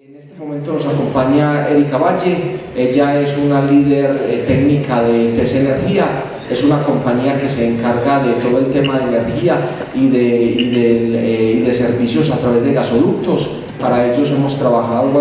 En este momento nos acompaña Erika Valle. Ella es una líder técnica de TES Energía. Es una compañía que se encarga de todo el tema de energía y de servicios a través de gasoductos. Para ellos hemos trabajado en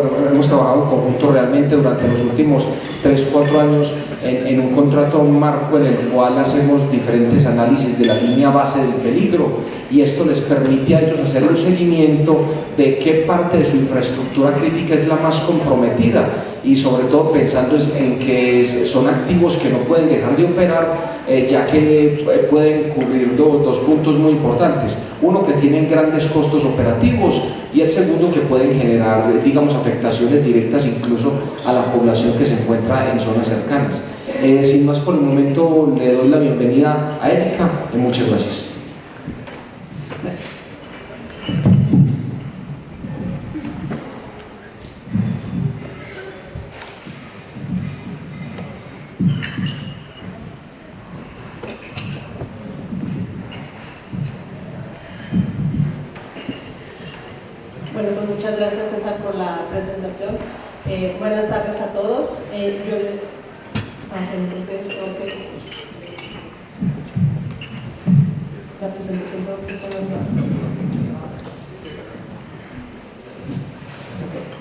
conjunto realmente durante los últimos 3-4 años en un contrato marco en el cual hacemos diferentes análisis de la línea base del peligro, y esto les permite a ellos hacer un seguimiento de qué parte de su infraestructura crítica es la más comprometida, y sobre todo pensando en que son activos que no pueden dejar de operar, ya que pueden cubrir dos puntos muy importantes: uno, que tienen grandes costos operativos, y el segundo, que pueden generar, digamos, afectaciones directas incluso a la población que se encuentra en zonas cercanas. Sin más por el momento, le doy la bienvenida a Erika y muchas gracias. Gracias. Bueno, pues muchas gracias, César, por la presentación. Buenas tardes a todos. La presentación por aquí.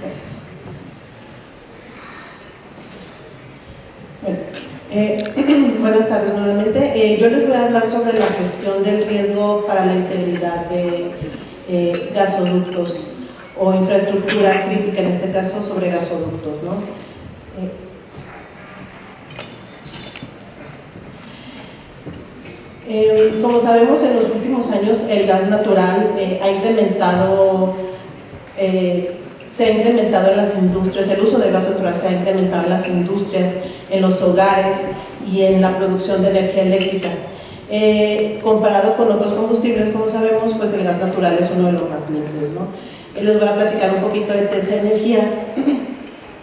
Gracias. Bueno, buenas tardes nuevamente. Yo les voy a hablar sobre la gestión del riesgo para la integridad de gasoductos o infraestructura crítica, en este caso sobre gasoductos, ¿no? Como sabemos, en los últimos años el gas natural se ha incrementado en las industrias. El uso del gas natural se ha incrementado en las industrias, en los hogares y en la producción de energía eléctrica. Comparado con otros combustibles, como sabemos, pues el gas natural es uno de los más limpios, ¿no? Les voy a platicar un poquito de TES Energía.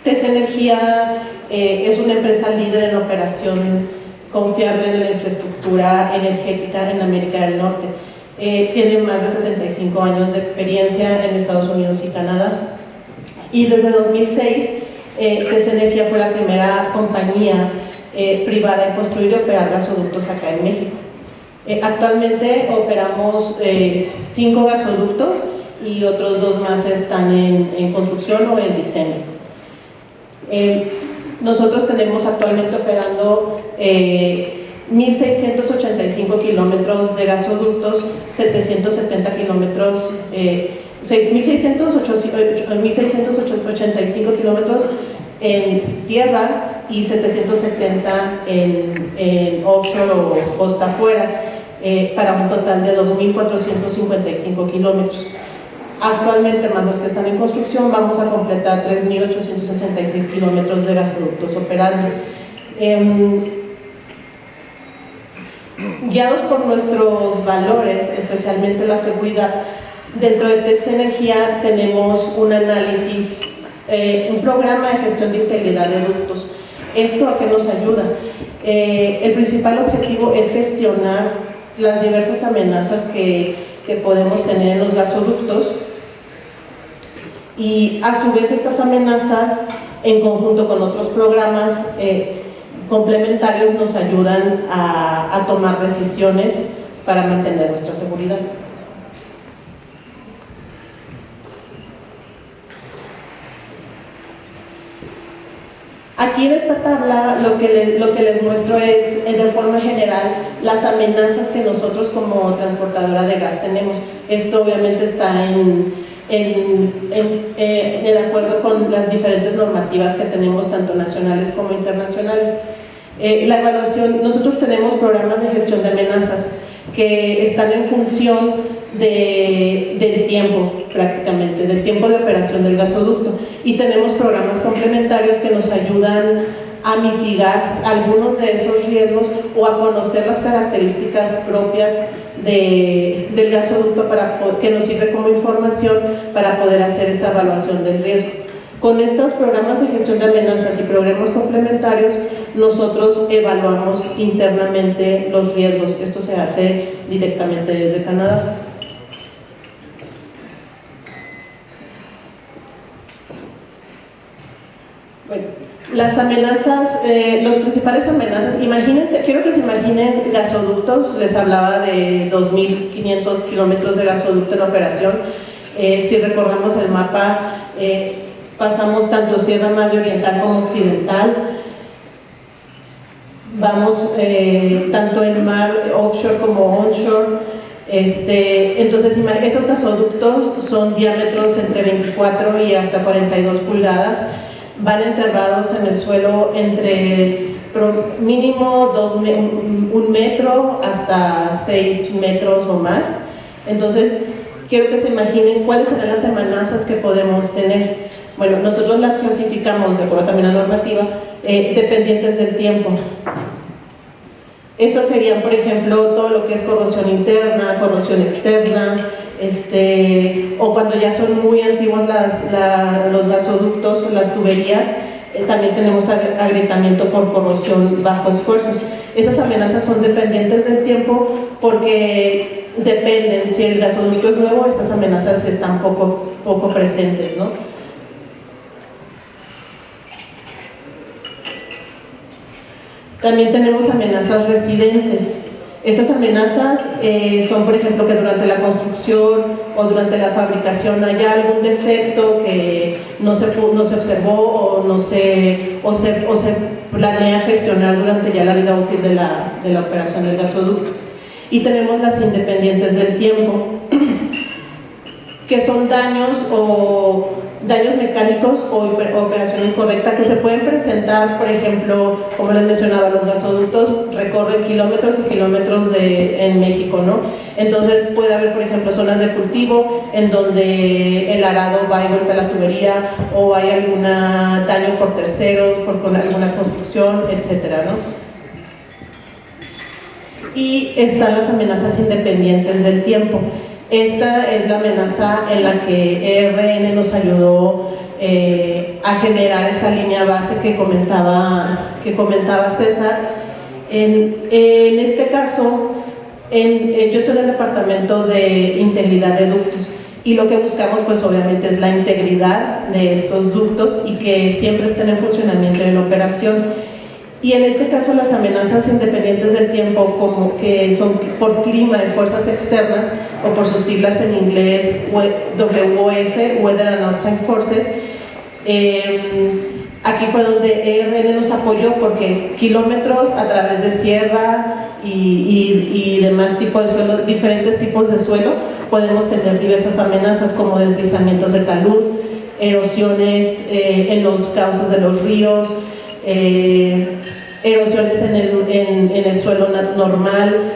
TES Energía es una empresa líder en operación confiable de la infraestructura energética en América del Norte. Tiene más de 65 años de experiencia en Estados Unidos y Canadá, y desde 2006 TES Energía fue la primera compañía privada en construir y operar gasoductos acá en México. Actualmente operamos 5 gasoductos y otros 2 más están en construcción o en diseño. Nosotros tenemos actualmente operando 1.685 kilómetros de gasoductos, 770 kilómetros, 1.685 kilómetros en tierra y 770 en offshore o costa afuera, para un total de 2.455 kilómetros. Actualmente, más los que están en construcción, vamos a completar 3.866 kilómetros de gasoductos operando. Guiados por nuestros valores, especialmente la seguridad, dentro de TES Energía tenemos un análisis, un programa de gestión de integridad de ductos. ¿Esto a qué nos ayuda? El principal objetivo es gestionar las diversas amenazas que podemos tener en los gasoductos, y a su vez estas amenazas, en conjunto con otros programas complementarios, nos ayudan a tomar decisiones para mantener nuestra seguridad. Aquí en esta tabla lo que les muestro es, de forma general, las amenazas que nosotros como transportadora de gas tenemos. Esto obviamente está en acuerdo con las diferentes normativas que tenemos, tanto nacionales como internacionales. La evaluación, nosotros tenemos programas de gestión de amenazas que están en función del tiempo, prácticamente, del tiempo de operación del gasoducto, y tenemos programas complementarios que nos ayudan a mitigar algunos de esos riesgos o a conocer las características propias del gasoducto, que nos sirve como información para poder hacer esa evaluación del riesgo. Con estos programas de gestión de amenazas y programas complementarios, nosotros evaluamos internamente los riesgos. Esto se hace directamente desde Canadá. Las amenazas, las principales amenazas, imagínense, quiero que se imaginen gasoductos, les hablaba de 2.500 kilómetros de gasoducto en operación. Si recordamos el mapa, pasamos tanto Sierra Madre Oriental como Occidental, vamos tanto en mar offshore como onshore. Entonces estos gasoductos son diámetros entre 24 y hasta 42 pulgadas, van enterrados en el suelo entre mínimo 1 metro hasta 6 metros o más. Entonces quiero que se imaginen cuáles serán las amenazas que podemos tener. Bueno, nosotros las clasificamos, de acuerdo también a la normativa, dependientes del tiempo. Estas serían, por ejemplo, todo lo que es corrosión interna, corrosión externa, o cuando ya son muy antiguos los gasoductos, las tuberías, también tenemos agrietamiento por corrosión bajo esfuerzos. Esas amenazas son dependientes del tiempo porque dependen, si el gasoducto es nuevo, estas amenazas están poco presentes, ¿no? También tenemos amenazas residentes. Estas amenazas son, por ejemplo, que durante la construcción o durante la fabricación haya algún defecto que no se observó o se planea gestionar durante ya la vida útil de la operación del gasoducto. Y tenemos las independientes del tiempo, que son daños mecánicos o operación incorrecta que se pueden presentar, por ejemplo, como les mencionaba, los gasoductos recorren kilómetros y kilómetros en México, ¿no? Entonces puede haber, por ejemplo, zonas de cultivo en donde el arado va y golpea la tubería, o hay algún daño por terceros, con alguna construcción, etcétera, ¿no? Y están las amenazas independientes del tiempo. Esta es la amenaza en la que ERN nos ayudó a generar esa línea base que comentaba César. En este caso, yo estoy en el departamento de integridad de ductos, y lo que buscamos pues obviamente es la integridad de estos ductos y que siempre estén en funcionamiento y en operación. Y en este caso las amenazas independientes del tiempo, como que son por clima y fuerzas externas, o por sus siglas en inglés WOF, Weather and Outside Forces, aquí fue donde ERN nos apoyó, porque kilómetros a través de sierra y demás tipos de suelo, diferentes tipos de suelo, podemos tener diversas amenazas como deslizamientos de talud, erosiones en los cauces de los ríos, erosiones en el suelo normal,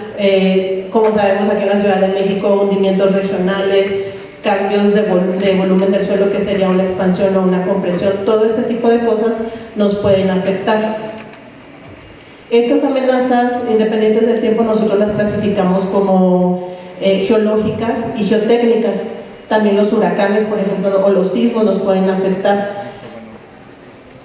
como sabemos aquí en la Ciudad de México, hundimientos regionales, cambios de volumen del suelo, que sería una expansión o una compresión. Todo este tipo de cosas nos pueden afectar. Estas amenazas independientes del tiempo nosotros las clasificamos como geológicas y geotécnicas. También los huracanes, por ejemplo, o los sismos nos pueden afectar.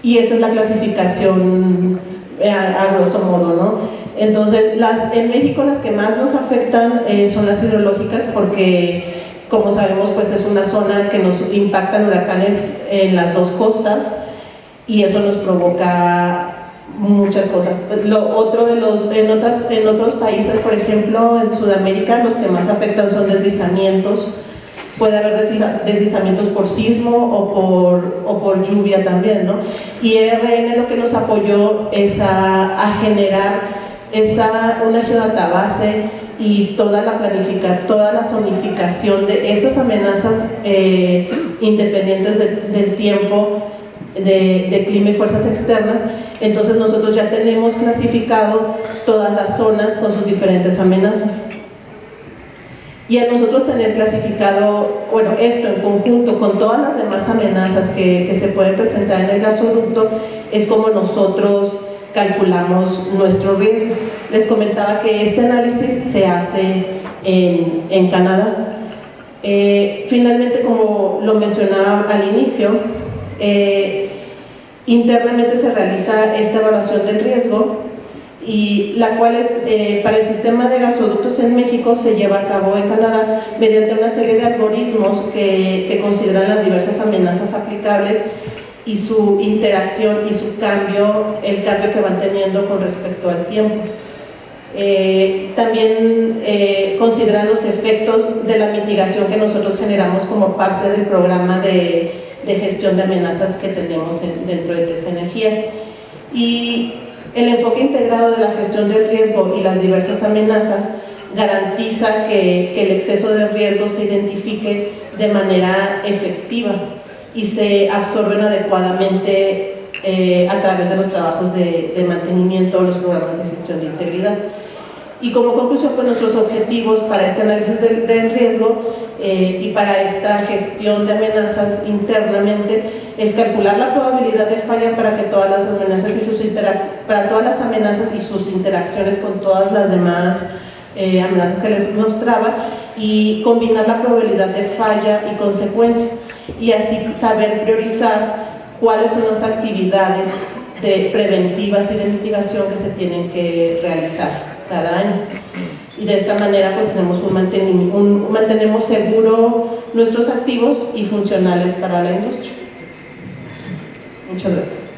Y esa es la clasificación a grosso modo, ¿no? Entonces, en México las que más nos afectan son las hidrológicas, porque, como sabemos, pues es una zona que nos impactan huracanes en las dos costas, y eso nos provoca muchas cosas. En otros países, por ejemplo, en Sudamérica, los que más afectan son deslizamientos. Puede haber deslizamientos por sismo o por lluvia también, ¿no? Y ERN lo que nos apoyó es a generar una geodatabase y toda la zonificación de estas amenazas independientes del tiempo, de clima y fuerzas externas. Entonces nosotros ya tenemos clasificado todas las zonas con sus diferentes amenazas. Y a nosotros tener clasificado, bueno, esto en conjunto con todas las demás amenazas que se pueden presentar en el gasoducto, es como nosotros calculamos nuestro riesgo. Les comentaba que este análisis se hace en Canadá. Finalmente, como lo mencionaba al inicio, internamente se realiza esta evaluación del riesgo, y la cual es para el sistema de gasoductos en México se lleva a cabo en Canadá mediante una serie de algoritmos que consideran las diversas amenazas aplicables y su interacción y su cambio, el cambio que van teniendo con respecto al tiempo. También consideran los efectos de la mitigación que nosotros generamos como parte del programa de gestión de amenazas que tenemos dentro de TES Energía. Y el enfoque integrado de la gestión del riesgo y las diversas amenazas garantiza que el exceso de riesgo se identifique de manera efectiva y se absorben adecuadamente a través de los trabajos de mantenimiento o los programas de gestión de integridad. Y como conclusión, pues nuestros objetivos para este análisis del riesgo y para esta gestión de amenazas internamente es calcular la probabilidad de falla para que todas las amenazas y sus interacciones con todas las demás amenazas que les mostraba, y combinar la probabilidad de falla y consecuencia, y así saber priorizar cuáles son las actividades preventivas y de mitigación que se tienen que realizar cada año. Y de esta manera pues mantenemos seguro nuestros activos y funcionales para la industria. Muchas gracias.